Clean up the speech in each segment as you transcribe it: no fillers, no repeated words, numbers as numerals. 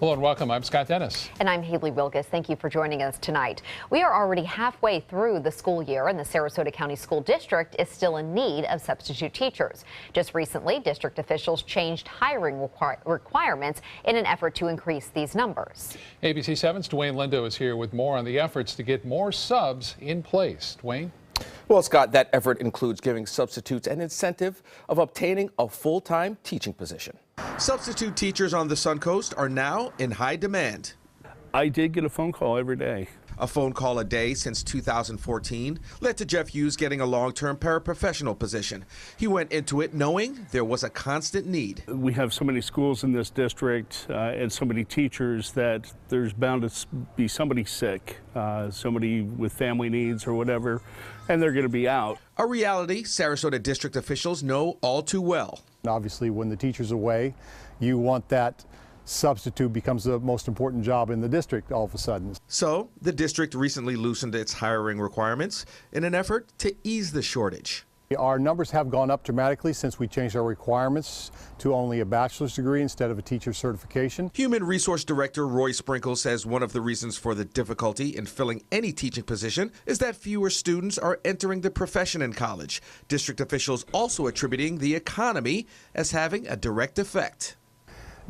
Hello and welcome. I'm Scott Dennis. And I'm Haley Wilgus. Thank you for joining us tonight. We are already halfway through the school year, and the Sarasota County School District is still in need of substitute teachers. Just recently, district officials changed hiring requirements in an effort to increase these numbers. ABC 7's Dwayne Lindo is here with more on the efforts to get more subs in place. Dwayne? Well, Scott, that effort includes giving substitutes an incentive of obtaining a full-time teaching position. Substitute teachers on the Suncoast are now in high demand. I did get a phone call every day. A phone call a day since 2014 led to Jeff Hughes getting a long-term paraprofessional position. He went into it knowing there was a constant need. We have so many schools in this district and so many teachers that there's bound to be somebody sick, somebody with family needs or whatever, and they're going to be out. A reality Sarasota district officials know all too well. Obviously, when the teacher's away, you want that substitute becomes the most important job in the district all of a sudden. So the district recently loosened its hiring requirements in an effort to ease the shortage. Our numbers have gone up dramatically since we changed our requirements to only a bachelor's degree instead of a teacher certification. Human Resource Director Roy Sprinkle says one of the reasons for the difficulty in filling any teaching position is that fewer students are entering the profession in college. District officials also attributing the economy as having a direct effect.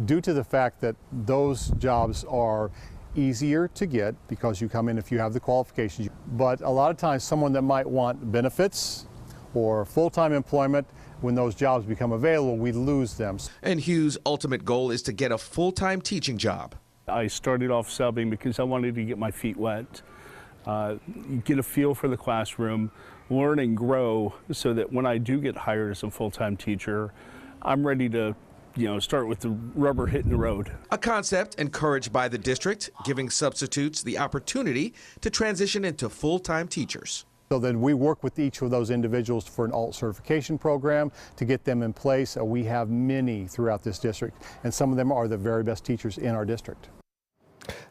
Due to the fact that those jobs are easier to get because you come in if you have the qualifications, but a lot of times someone that might want benefits or full-time employment, when those jobs become available, we lose them. And Hughes' ultimate goal is to get a full-time teaching job. I started off subbing because I wanted to get my feet wet, get a feel for the classroom, learn and grow so that when I do get hired as a full-time teacher, I'm ready to start with the rubber hitting the road. A concept encouraged by the district, giving substitutes the opportunity to transition into full-time teachers. So then we work with each of those individuals for an alt certification program to get them in place. We have many throughout this district, and some of them are the very best teachers in our district.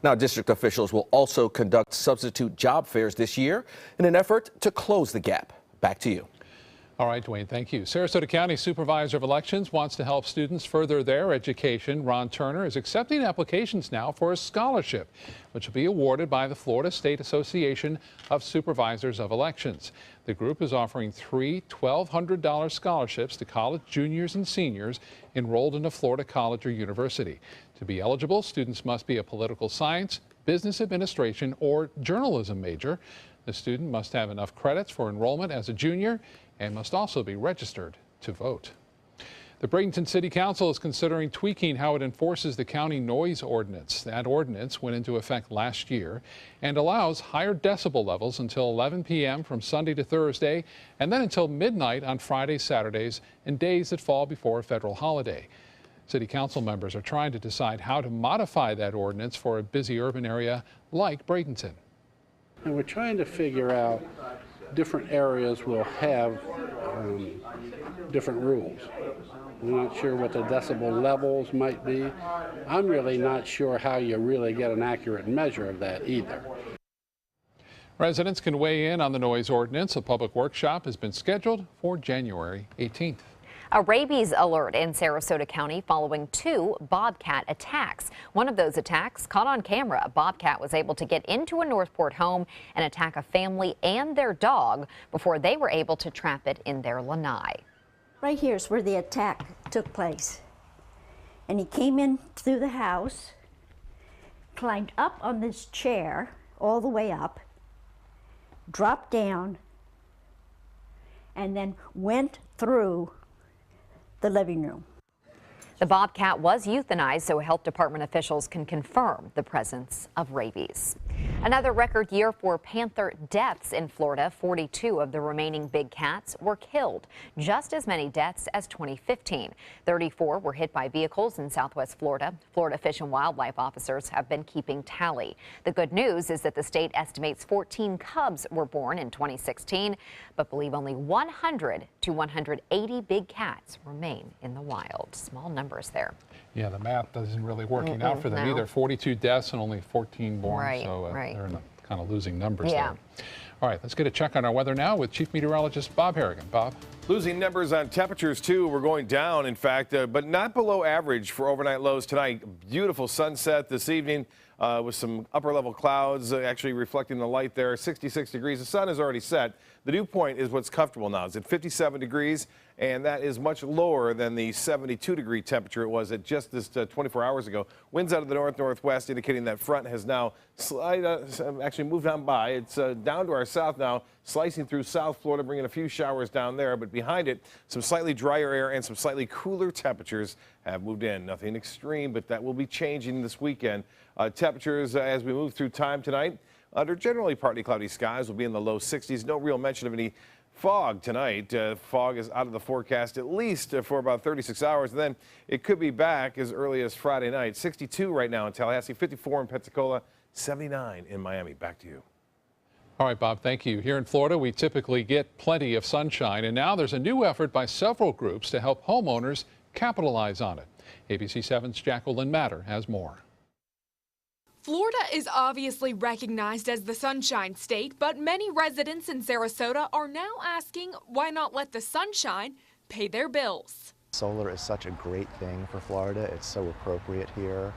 Now, district officials will also conduct substitute job fairs this year in an effort to close the gap. Back to you. All right, Dwayne, thank you. Sarasota County Supervisor of Elections wants to help students further their education. Ron Turner is accepting applications now for a scholarship, which will be awarded by the Florida State Association of Supervisors of Elections. The group is offering three $1,200 scholarships to college juniors and seniors enrolled in a Florida college or university. To be eligible, students must be a political science, business administration, or journalism major. The student must have enough credits for enrollment as a junior and must also be registered to vote. The Bradenton City Council is considering tweaking how it enforces the county noise ordinance. That ordinance went into effect last year and allows higher decibel levels until 11 p.m. from Sunday to Thursday, and then until midnight on Fridays, Saturdays, and days that fall before a federal holiday. City Council members are trying to decide how to modify that ordinance for a busy urban area like Bradenton. And we're trying to figure out different areas will have different rules. We're not sure what the decibel levels might be. I'm really not sure how you really get an accurate measure of that either. Residents can weigh in on the noise ordinance. A public workshop has been scheduled for January 18th. A rabies alert in Sarasota County following two bobcat attacks. One of those attacks caught on camera. A bobcat was able to get into a Northport home and attack a family and their dog before they were able to trap it in their lanai. Right here is where the attack took place. And he came in through the house, climbed up on this chair all the way up, dropped down, and then went through the living room. The bobcat was euthanized so health department officials can confirm the presence of rabies. Another record year for panther deaths in Florida. 42 of the remaining big cats were killed, just as many deaths as 2015. 34 were hit by vehicles in Southwest Florida. Florida Fish and Wildlife officers have been keeping tally. The good news is that the state estimates 14 cubs were born in 2016, but believe only 100 to 180 big cats remain in the wild. Small numbers there. Yeah, the math isn't really working out for them either. 42 deaths and only 14 born, Right, so right. they're in a kind of losing numbers Yeah. there. All right, let's get a check on our weather now with Chief Meteorologist Bob Harrigan. Bob. Losing numbers on temperatures, too. We're going down, in fact, but not below average for overnight lows tonight. Beautiful sunset this evening with some upper-level clouds actually reflecting the light there. 66 degrees. The sun is already set. The dew point is what's comfortable now. It's at 57 degrees, and that is much lower than the 72-degree temperature it was at just this 24 hours ago. Winds out of the north-northwest indicating that front has now actually moved on by. It's down to our south now, slicing through South Florida, bringing a few showers down there. But behind it, some slightly drier air and some slightly cooler temperatures have moved in. Nothing extreme, but that will be changing this weekend. Temperatures as we move through time tonight under generally partly cloudy skies will be in the low 60s. No real mention of any fog tonight. Fog is out of the forecast at least for about 36 hours. And then it could be back as early as Friday night. 62 right now in Tallahassee, 54 in Pensacola, 79 in Miami. Back to you. All right, Bob, thank you. Here in Florida, we typically get plenty of sunshine, and now there's a new effort by several groups to help homeowners capitalize on it. ABC 7's Jacqueline Matter has more. Florida is obviously recognized as the Sunshine State, but many residents in Sarasota are now asking why not let the sunshine pay their bills. Solar is such a great thing for Florida. It's so appropriate here.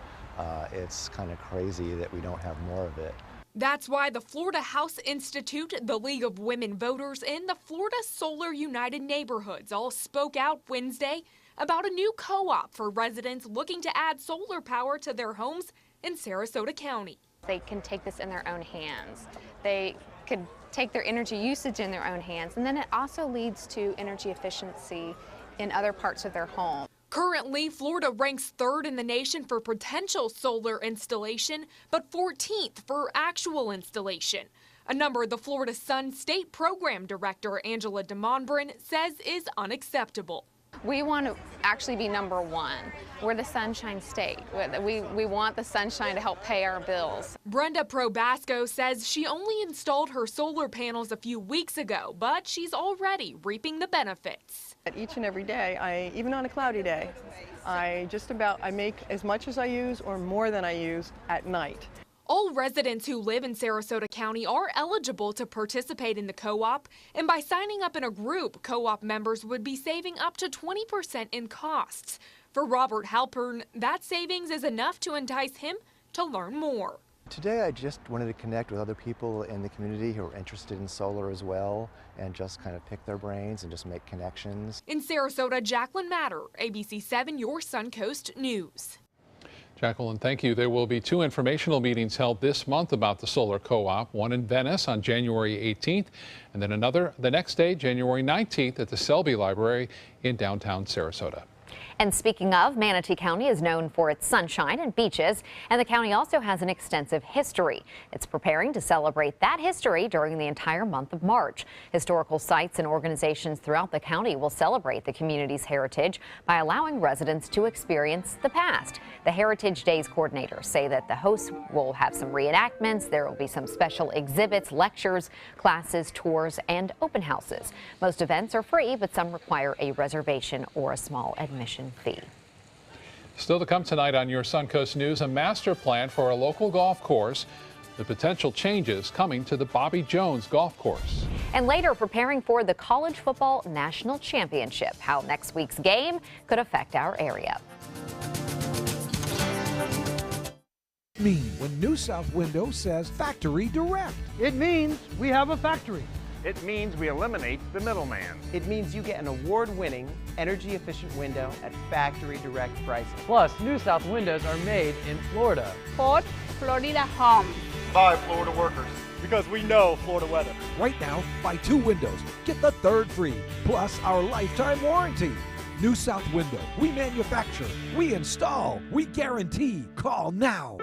It's kind of crazy that we don't have more of it. That's why the Florida House Institute, the League of Women Voters, and the Florida Solar United Neighborhoods all spoke out Wednesday about a new co-op for residents looking to add solar power to their homes in Sarasota County. They can take this in their own hands. They could take their energy usage in their own hands, and then it also leads to energy efficiency in other parts of their home. Currently, Florida ranks 3rd in the nation for potential solar installation, but 14th for actual installation. A number the Florida Sun State Program Director Angela DeMonbrin says is unacceptable. We want to actually be #1. We're the Sunshine State. We want the sunshine to help pay our bills. Brenda Probasco says she only installed her solar panels a few weeks ago, but she's already reaping the benefits. Each and every day, even on a cloudy day, I make as much as I use or more than I use at night. All residents who live in Sarasota County are eligible to participate in the co-op, and by signing up in a group, co-op members would be saving up to 20% in costs. For Robert Halpern, that savings is enough to entice him to learn more. Today I just wanted to connect with other people in the community who are interested in solar as well and just kind of pick their brains and just make connections. In Sarasota, Jacqueline Matter, ABC 7, your Suncoast News. Jacqueline, thank you. There will be 2 informational meetings held this month about the solar co-op, one in Venice on January 18th, and then another the next day, January 19th, at the Selby Library in downtown Sarasota. And speaking of, Manatee County is known for its sunshine and beaches, and the county also has an extensive history. It's preparing to celebrate that history during the entire month of March. Historical sites and organizations throughout the county will celebrate the community's heritage by allowing residents to experience the past. The Heritage Days coordinators say that the hosts will have some reenactments, there will be some special exhibits, lectures, classes, tours, and open houses. Most events are free, but some require a reservation or a small admission fee. Still to come tonight on your Suncoast News, a master plan for a local golf course, the potential changes coming to the Bobby Jones golf course. And later, preparing for the College Football National Championship, how next week's game could affect our area. Mean when New South Window says Factory Direct. It means we have a factory. It means we eliminate the middleman. It means you get an award-winning, energy-efficient window at factory direct prices. Plus, New South windows are made in Florida. Port Florida Home. By Florida workers. Because we know Florida weather. Right now, buy 2 windows, get the 3rd free, plus our lifetime warranty. New South Window, we manufacture, we install, we guarantee. Call now.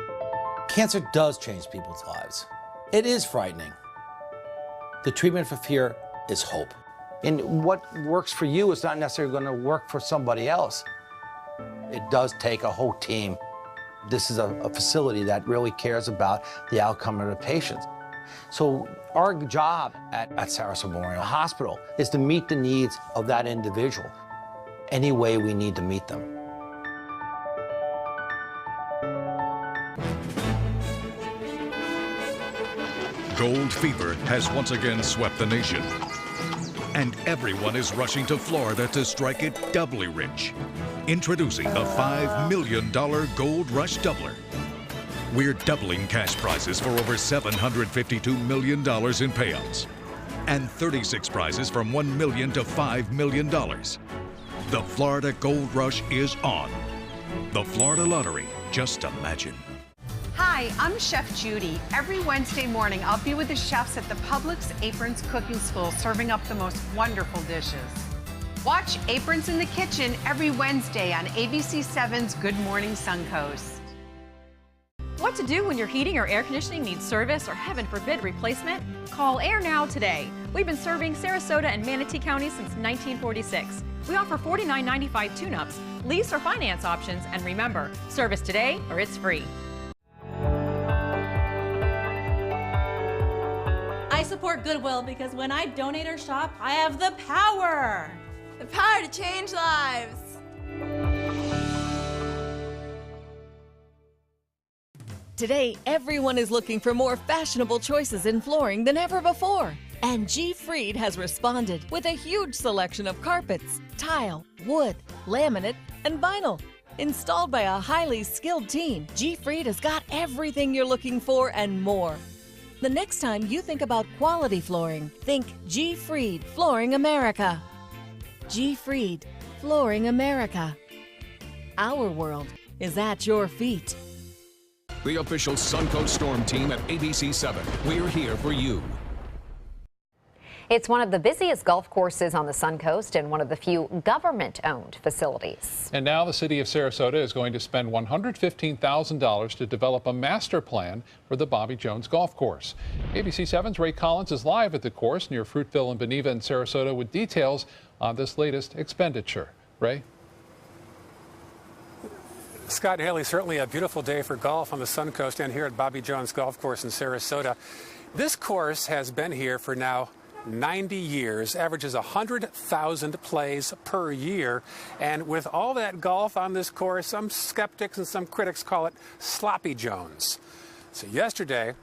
Cancer does change people's lives. It is frightening. The treatment for fear is hope. And what works for you is not necessarily going to work for somebody else. It does take a whole team. This is a facility that really cares about the outcome of the patients. So our job at Sarasota Memorial Hospital is to meet the needs of that individual any way we need to meet them. Gold fever has once again swept the nation. and everyone is rushing to Florida to strike it doubly rich. Introducing the $5 million Gold Rush Doubler. We're doubling cash prizes for over $752 million in payouts and 36 prizes from $1 million to $5 million. The Florida Gold Rush is on. The Florida Lottery, just imagine. Hi, I'm Chef Judy. Every Wednesday morning, I'll be with the chefs at the Publix Aprons Cooking School serving up the most wonderful dishes. Watch Aprons in the Kitchen every Wednesday on ABC7's Good Morning Suncoast. What to do when your heating or air conditioning needs service or, heaven forbid, replacement? Call Air Now today. We've been serving Sarasota and Manatee County since 1946. We offer $49.95 tune-ups, lease or finance options, and remember, service today or it's free. I support Goodwill because when I donate or shop, I have the power. The power to change lives. Today, everyone is looking for more fashionable choices in flooring than ever before. And G. Fried has responded with a huge selection of carpets, tile, wood, laminate, and vinyl. Installed by a highly skilled team, G. Fried has got everything you're looking for and more. The next time you think about quality flooring, think G. Fried Flooring America. G. Fried Flooring America. Our world is at your feet. The official Suncoast Storm team at ABC7. We're here for you. It's one of the busiest golf courses on the Suncoast and one of the few government-owned facilities. And now the city of Sarasota is going to spend $115,000 to develop a master plan for the Bobby Jones Golf Course. ABC7's Ray Collins is live at the course near Fruitville and Beneva in Sarasota with details on this latest expenditure. Ray? Scott and Haley, certainly a beautiful day for golf on the Suncoast and here at Bobby Jones Golf Course in Sarasota. This course has been here for now 90 years, averages 100,000 plays per year. And with all that golf on this course, some skeptics and some critics call it Sloppy Jones. So yesterday,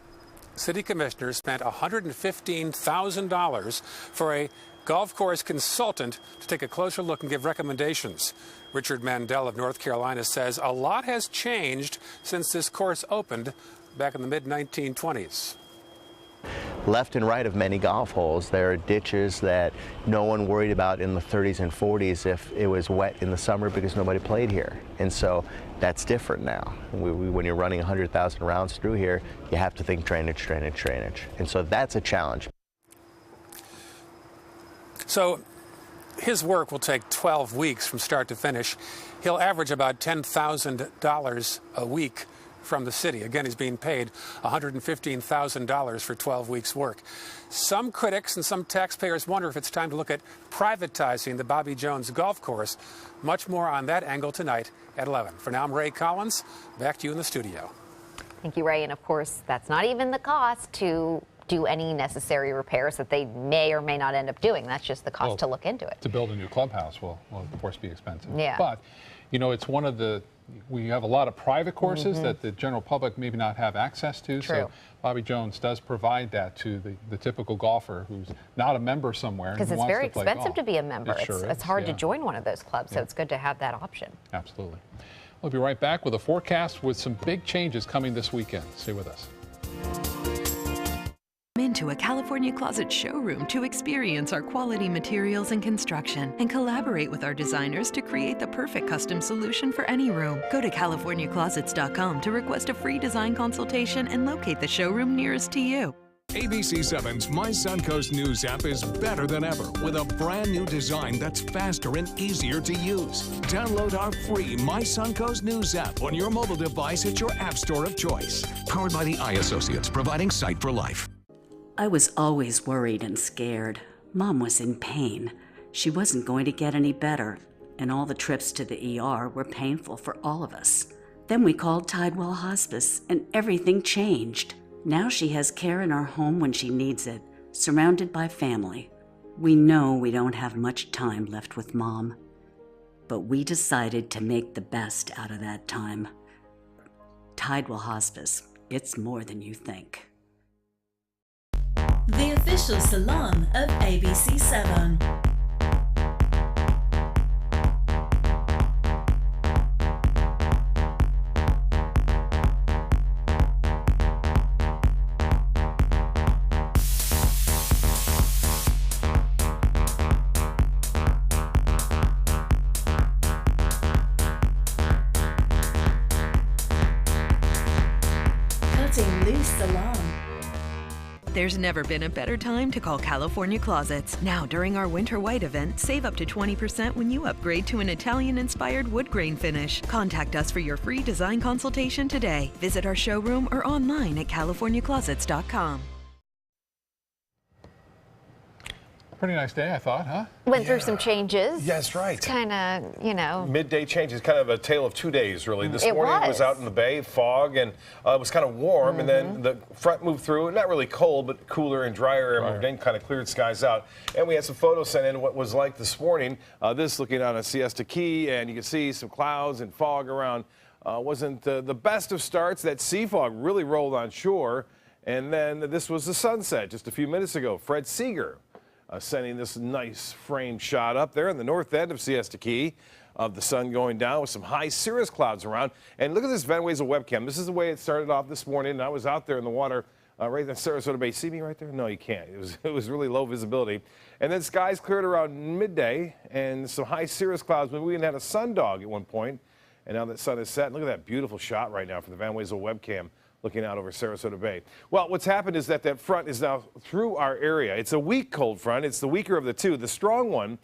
city commissioners spent $115,000 for a golf course consultant to take a closer look and give recommendations. Richard Mandel of North Carolina says a lot has changed since this course opened back in the mid-1920s. Left and right of many golf holes, there are ditches that no one worried about in the 30s and 40s if it was wet in the summer because nobody played here. And so that's different now. When you're running 100,000 rounds through here, you have to think drainage, drainage, drainage. And so that's a challenge. So his work will take 12 weeks from start to finish. He'll average about $10,000 a week from the city. Again, he's being paid $115,000 for 12 weeks' work. Some critics and some taxpayers wonder if it's time to look at privatizing the Bobby Jones Golf Course. Much more on that angle tonight at 11. For now, I'm Ray Collins. Back to you in the studio. Thank you, Ray. And of course, that's not even the cost to do any necessary repairs that they may or may not end up doing. That's just the cost to look into it. To build a new clubhouse will of course be expensive. Yeah. But, you know, it's one of the, we have a lot of private courses that the general public maybe not have access to. True. So Bobby Jones does provide that to the typical golfer who's not a member somewhere. Because it's very expensive to be a member. It's hard to join one of those clubs, so it's good to have that option. Absolutely. We'll be right back with a forecast with some big changes coming this weekend. Stay with us. Into a California Closet showroom to experience our quality materials and construction and collaborate with our designers to create the perfect custom solution for any room. Go to CaliforniaClosets.com to request a free design consultation and locate the showroom nearest to you. ABC7's My Suncoast News app is better than ever with a brand new design that's faster and easier to use. Download our free My Suncoast News app on your mobile device at your app store of choice. Powered by the Eye Associates, providing sight for life. I was always worried and scared. Mom was in pain. She wasn't going to get any better, and all the trips to the ER were painful for all of us. Then we called Tidewell Hospice, and everything changed. Now she has care in our home when she needs it, surrounded by family. We know we don't have much time left with Mom, but we decided to make the best out of that time. Tidewell Hospice, it's more than you think. the official salon of ABC7. Cutting Loose Salon. There's never been a better time to call California Closets. Now, during our Winter White event, save up to 20% when you upgrade to an Italian-inspired wood grain finish. Contact us for your free design consultation today. Visit our showroom or online at californiaclosets.com. Pretty nice day, I thought, huh? Went through some changes. Yes, right. Kind of, you know. Midday changes, kind of a tale of 2 days, really. This morning it was out in the bay, fog, and it was kind of warm, and then the front moved through, not really cold, but cooler and drier air moved in, kind of cleared skies out. And we had some photos sent in what was like this morning. This looking out on Siesta Key, and you can see some clouds and fog around. Wasn't the best of starts. That sea fog really rolled on shore, and then this was the sunset just a few minutes ago. Fred Seeger sending this nice frame shot up there in the north end of Siesta Key of the sun going down with some high cirrus clouds around. And look at this Van Wezel webcam. This is the way it started off this morning. And I was out there in the water right in Sarasota Bay. See me right there? No, you can't. It was really low visibility. And then skies cleared around midday and some high cirrus clouds. We even had a sundog at one point. And now that sun is set. Look at that beautiful shot right now from the Van Wezel webcam, looking out over Sarasota Bay. Well, what's happened is that front is now through our area. It's a weak cold front. It's the weaker of the two. The strong one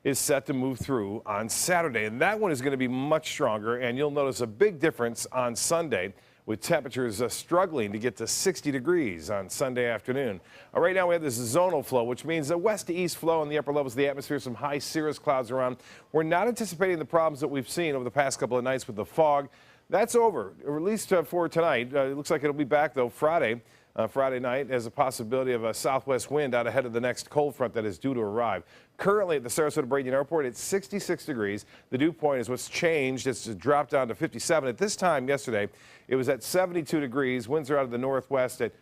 is set to move through on Saturday, and that one is going to be much stronger, and you'll notice a big difference on Sunday with temperatures struggling to get to 60 degrees on Sunday afternoon. Right now we have this zonal flow, which means a west to east flow in the upper levels of the atmosphere, some high cirrus clouds around. We're not anticipating the problems that we've seen over the past couple of nights with the fog. That's over, or at least for tonight. It looks like it'll be back, though, Friday night, as a possibility of a southwest wind out ahead of the next cold front that is due to arrive. Currently at the Sarasota-Bradenton Airport, it's 66 degrees. The dew point is what's changed. It's dropped down to 57. At this time yesterday, it was at 72 degrees. Winds are out of the northwest at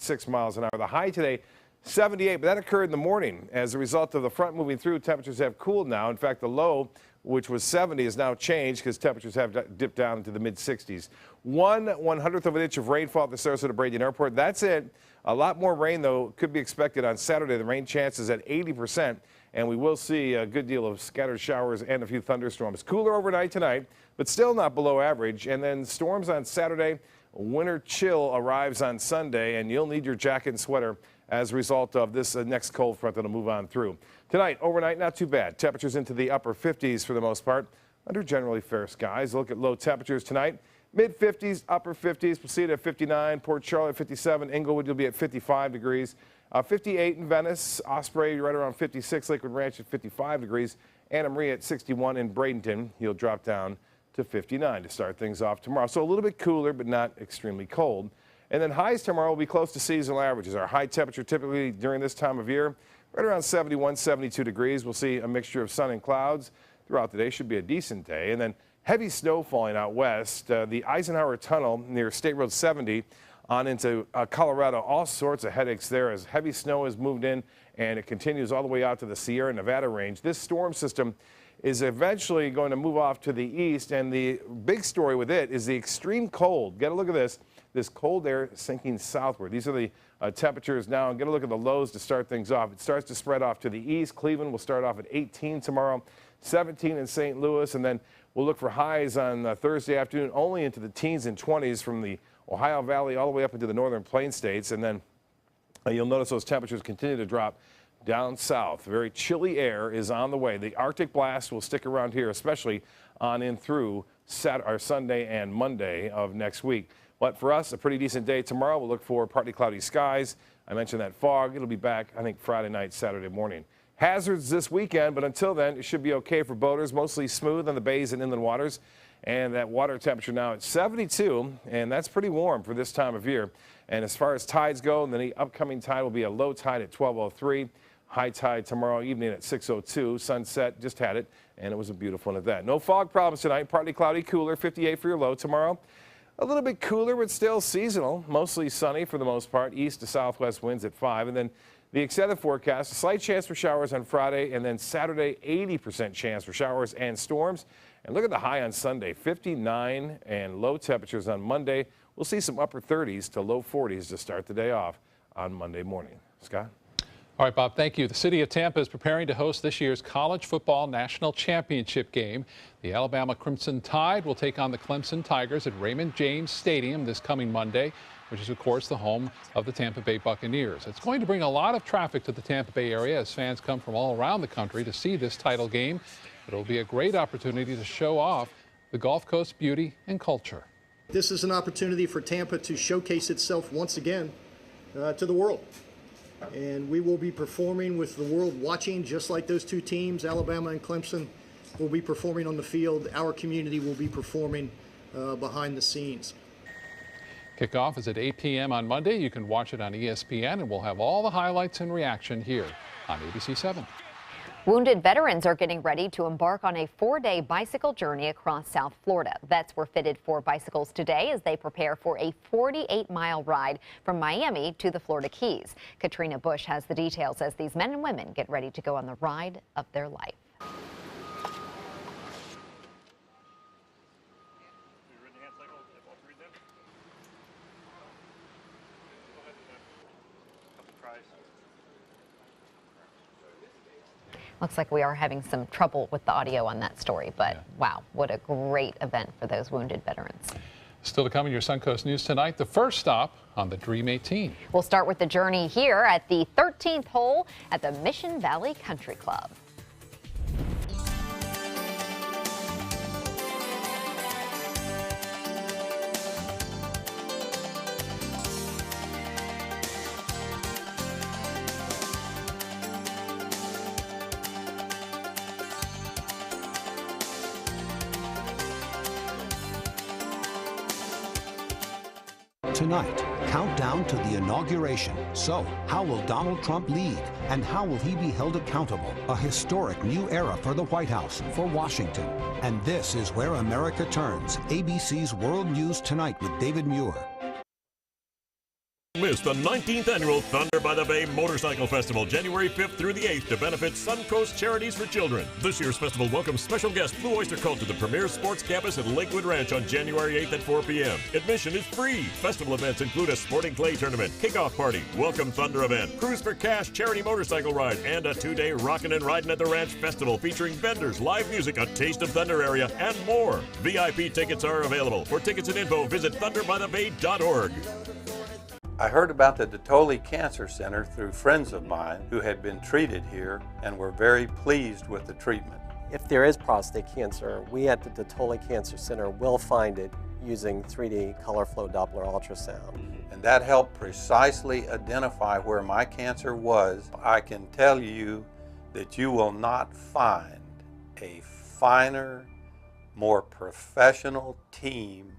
6 miles an hour. The high today, 78, but that occurred in the morning. As a result of the front moving through, temperatures have cooled now. In fact, the low, which was 70, is now changed because temperatures have dipped down into the mid-60s. 1/100th of an inch of rainfall at the Sarasota-Bradenton Airport. That's it. A lot more rain, though, could be expected on Saturday. The rain chance is at 80%, and we will see a good deal of scattered showers and a few thunderstorms. Cooler overnight tonight, but still not below average. And then storms on Saturday. Winter chill arrives on Sunday, and you'll need your jacket and sweater as a result of this next cold front that'll move on through. Tonight, overnight, not too bad. Temperatures into the upper 50s for the most part, under generally fair skies. Look at low temperatures tonight. Mid-50s, upper 50s. We'll see it at 59. Port Charlotte, 57. Inglewood, you'll be at 55 degrees. 58 in Venice. Osprey, right around 56. Lakewood Ranch at 55 degrees. Anna Maria at 61. In Bradenton, you'll drop down to 59 to start things off tomorrow. So a little bit cooler, but not extremely cold. And then highs tomorrow will be close to seasonal averages. Our high temperature typically during this time of year, right around 71, 72 degrees. We'll see a mixture of sun and clouds throughout the day. Should be a decent day. And then heavy snow falling out west. The Eisenhower Tunnel near State Road 70 on into Colorado. All sorts of headaches there as heavy snow has moved in, and it continues all the way out to the Sierra Nevada range. This storm system is eventually going to move off to the east, and the big story with it is the extreme cold. Get a look at this. This cold air sinking southward. These are the temperatures now. And get a look at the lows to start things off. It starts to spread off to the east. Cleveland will start off at 18 tomorrow, 17 in St. Louis, and then we'll look for highs on Thursday afternoon only into the teens and 20s from the Ohio Valley all the way up into the northern plain states. And then you'll notice those temperatures continue to drop down south. Very chilly air is on the way. The Arctic blast will stick around here, especially on in through Sunday and Monday of next week. But for us, a pretty decent day tomorrow. We'll look for partly cloudy skies. I mentioned that fog. It'll be back, I think, Friday night, Saturday morning. Hazards this weekend, but until then, it should be okay for boaters. Mostly smooth on the bays and inland waters. And that water temperature now at 72, and that's pretty warm for this time of year. And as far as tides go, then the upcoming tide will be a low tide at 12:03. High tide tomorrow evening at 6:02. Sunset, just had it, and it was a beautiful one at that. No fog problems tonight. Partly cloudy, cooler, 58 for your low tomorrow. A little bit cooler, but still seasonal. Mostly sunny for the most part. East to southwest winds at 5. And then the extended forecast, a slight chance for showers on Friday, and then Saturday, 80% chance for showers and storms. And look at the high on Sunday, 59, and low temperatures on Monday. We'll see some upper 30s to low 40s to start the day off on Monday morning. Scott? All right, Bob, thank you. The city of Tampa is preparing to host this year's college football national championship game. The Alabama Crimson Tide will take on the Clemson Tigers at Raymond James Stadium this coming Monday, which is, of course, the home of the Tampa Bay Buccaneers. It's going to bring a lot of traffic to the Tampa Bay area as fans come from all around the country to see this title game. It'll be a great opportunity to show off the Gulf Coast beauty and culture. This is an opportunity for Tampa to showcase itself once again to the world. And we will be performing with the world watching, just like those two teams, Alabama and Clemson, will be performing on the field. Our community will be performing behind the scenes. Kickoff is at 8 p.m. on Monday. You can watch it on ESPN, and we'll have all the highlights and reaction here on ABC 7. Wounded veterans are getting ready to embark on a 4-day bicycle journey across South Florida. Vets were fitted for bicycles today as they prepare for a 48-mile ride from Miami to the Florida Keys. Katrina Bush has the details as these men and women get ready to go on the ride of their life. Looks like we are having some trouble with the audio on that story, but wow, what a great event for those wounded veterans. Still to come in your Suncoast News tonight, the first stop on the Dream 18. We'll start with the journey here at the 13th hole at the Mission Valley Country Club. Tonight, countdown to the inauguration. So, how will Donald Trump lead? And how will he be held accountable? A historic new era for the White House, for Washington. And this is where America turns. ABC's World News Tonight with David Muir. Miss the 19th annual Thunder by the Bay Motorcycle Festival, January 5th through the 8th to benefit Suncoast Charities for Children. This year's festival welcomes special guest Blue Oyster Cult to the premier sports campus at Lakewood Ranch on January 8th at 4 p.m. Admission is free. Festival events include a sporting clay tournament, kickoff party, welcome Thunder event, Cruise for Cash charity motorcycle ride, and a 2-day Rockin' and Ridin' at the Ranch festival featuring vendors, live music, a taste of Thunder area, and more. VIP tickets are available. For tickets and info, visit thunderbybthebay.org. I heard about the Dotole Cancer Center through friends of mine who had been treated here and were very pleased with the treatment. If there is prostate cancer, we at the Dotole Cancer Center will find it using 3D color flow Doppler ultrasound. And that helped precisely identify where my cancer was. I can tell you that you will not find a finer, more professional team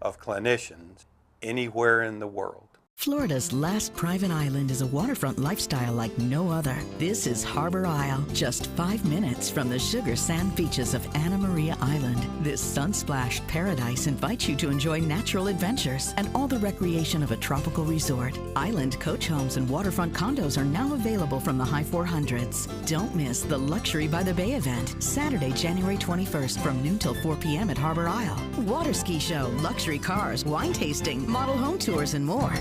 of clinicians anywhere in the world. Florida's last private island is a waterfront lifestyle like no other. This is Harbor Isle, just 5 minutes from the sugar sand beaches of Anna Maria Island. This sun-splashed paradise invites you to enjoy natural adventures and all the recreation of a tropical resort. Island coach homes and waterfront condos are now available from the high 400s. Don't miss the Luxury by the Bay event, Saturday, January 21st from noon till 4 p.m. at Harbor Isle. Water ski show, luxury cars, wine tasting, model home tours, and more.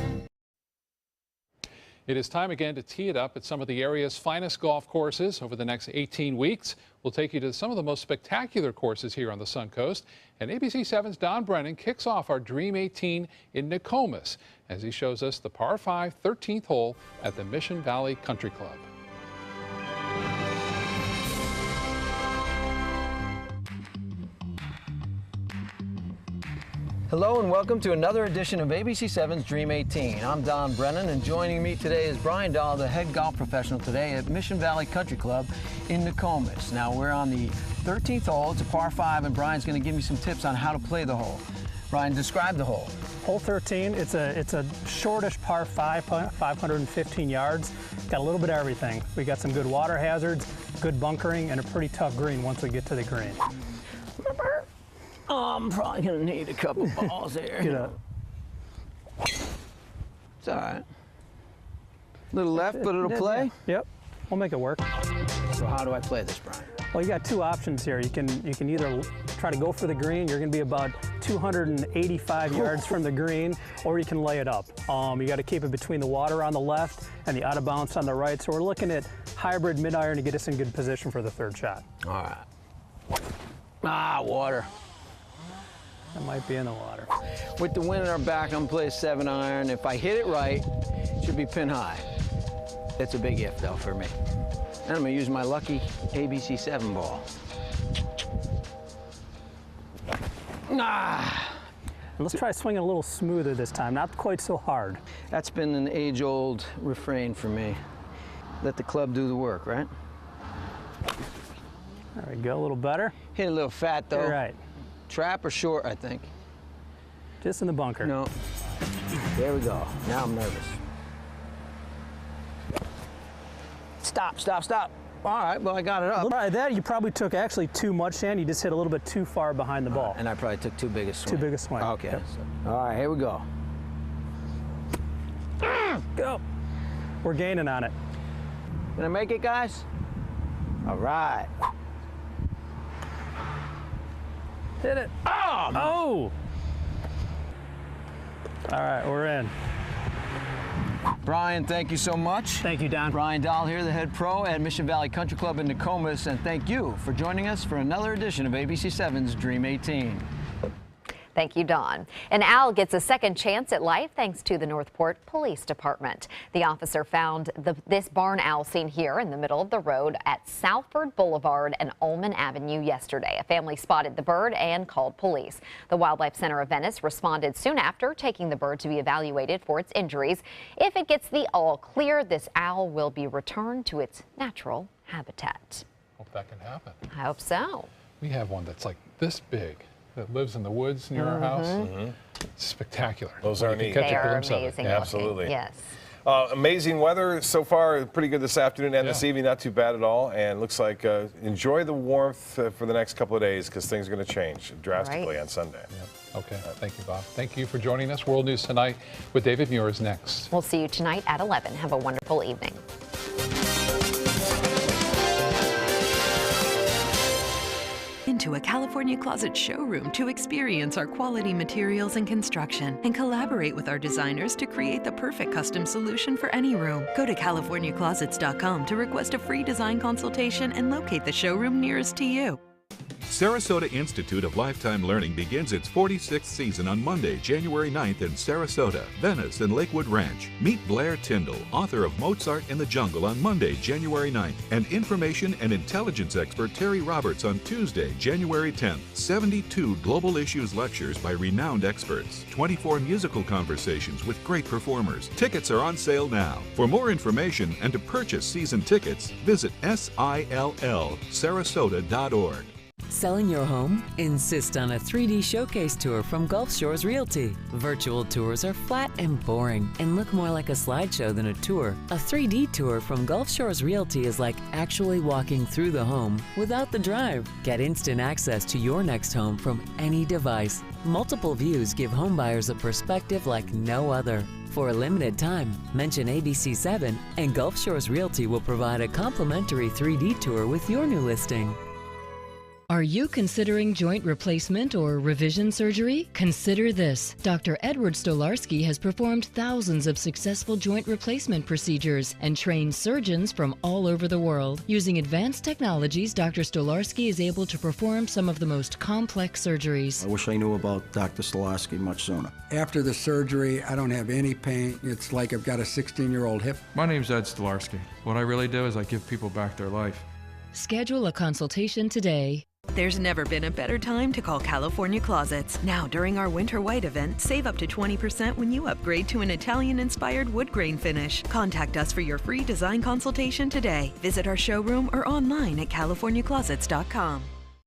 It is time again to tee it up at some of the area's finest golf courses. Over the next 18 weeks, we'll take you to some of the most spectacular courses here on the Suncoast. And ABC 7's Don Brennan kicks off our Dream 18 in Nokomis as he shows us the par 5 13th hole at the Mission Valley Country Club. Hello and welcome to another edition of ABC 7's Dream 18. I'm Don Brennan, and joining me today is Brian Dahl, the head golf professional today at Mission Valley Country Club in Nokomis. Now we're on the 13th hole. It's a par 5, and Brian's going to give me some tips on how to play the hole. Brian, describe the hole. Hole 13, it's a shortish par 5, 515 yards. Got a little bit of everything. We got some good water hazards, good bunkering, and a pretty tough green once we get to the green. Oh, I'm probably going to need a couple balls here. Get up. It's all right. Little left, but it'll play? Yep, we'll make it work. So how do I play this, Brian? Well, you got two options here. You can either try to go for the green. You're going to be about 285 yards from the green, or you can lay it up. You got to keep it between the water on the left and the out of bounds on the right. So we're looking at hybrid mid-iron to get us in good position for the third shot. All right. Ah, water. That might be in the water. With the wind in our back, I'm gonna play a 7-iron. If I hit it right, it should be pin high. That's a big if, though, for me. And I'm gonna use my lucky ABC 7 ball. Ah! Let's try swinging a little smoother this time, not quite so hard. That's been an age-old refrain for me. Let the club do the work, right? There we go, a little better. Hit a little fat, though. You're right. Trap or short, I think. Just in the bunker. No. There we go. Now I'm nervous. Stop, stop, stop. All right, well, I got it up. By that, you probably took actually too much sand. You just hit a little bit too far behind the ball. And I probably took too big a swing. Too big a swing. Okay. Yep. All right, here we go. Go. We're gaining on it. Gonna make it, guys? All right. Hit it. Oh! Oh! All right, we're in. Brian, thank you so much. Thank you, Don. Brian Dahl here, the head pro at Mission Valley Country Club in Nokomis, and thank you for joining us for another edition of ABC7's Dream 18. Thank you, Don. An owl gets a second chance at life thanks to the Northport Police Department. The officer found this barn owl seen here in the middle of the road at Southford Boulevard and Ullman Avenue yesterday. A family spotted the bird and called police. The Wildlife Center of Venice responded soon after, taking the bird to be evaluated for its injuries. If it gets the all clear, this owl will be returned to its natural habitat. Hope that can happen. I hope so. We have one that's like this big that lives in the woods near our house. It's spectacular. Those are neat. They are amazing. Absolutely. Yes. Amazing weather so far. Pretty good this afternoon and this evening. Not too bad at all. And looks like enjoy the warmth for the next couple of days because things are going to change drastically on Sunday. Yep. Okay. Thank you, Bob. Thank you for joining us. World News Tonight with David Muir is next. We'll see you tonight at 11. Have a wonderful evening. Into a California Closet showroom to experience our quality materials and construction and collaborate with our designers to create the perfect custom solution for any room. Go to CaliforniaClosets.com to request a free design consultation and locate the showroom nearest to you. Sarasota Institute of Lifetime Learning begins its 46th season on Monday, January 9th in Sarasota, Venice, and Lakewood Ranch. Meet Blair Tyndall, author of Mozart in the Jungle on Monday, January 9th, and information and intelligence expert Terry Roberts on Tuesday, January 10th. 72 global issues lectures by renowned experts, 24 musical conversations with great performers. Tickets are on sale now. For more information and to purchase season tickets, visit SILLSarasota.org. Selling your home? Insist on a 3D showcase tour from Gulf Shores Realty. Virtual tours are flat and boring and look more like a slideshow than a tour. A 3D tour from Gulf Shores Realty is like actually walking through the home without the drive. Get instant access to your next home from any device. Multiple views give homebuyers a perspective like no other. For a limited time, mention ABC7 and Gulf Shores Realty will provide a complimentary 3D tour with your new listing. Are you considering joint replacement or revision surgery? Consider this. Dr. Edward Stolarski has performed thousands of successful joint replacement procedures and trained surgeons from all over the world. Using advanced technologies, Dr. Stolarski is able to perform some of the most complex surgeries. I wish I knew about Dr. Stolarski much sooner. After the surgery, I don't have any pain. It's like I've got a 16-year-old hip. My name's Ed Stolarski. What I really do is I give people back their life. Schedule a consultation today. There's never been a better time to call California Closets. Now, during our Winter White event, save up to 20% when you upgrade to an Italian-inspired wood grain finish. Contact us for your free design consultation today. Visit our showroom or online at CaliforniaClosets.com.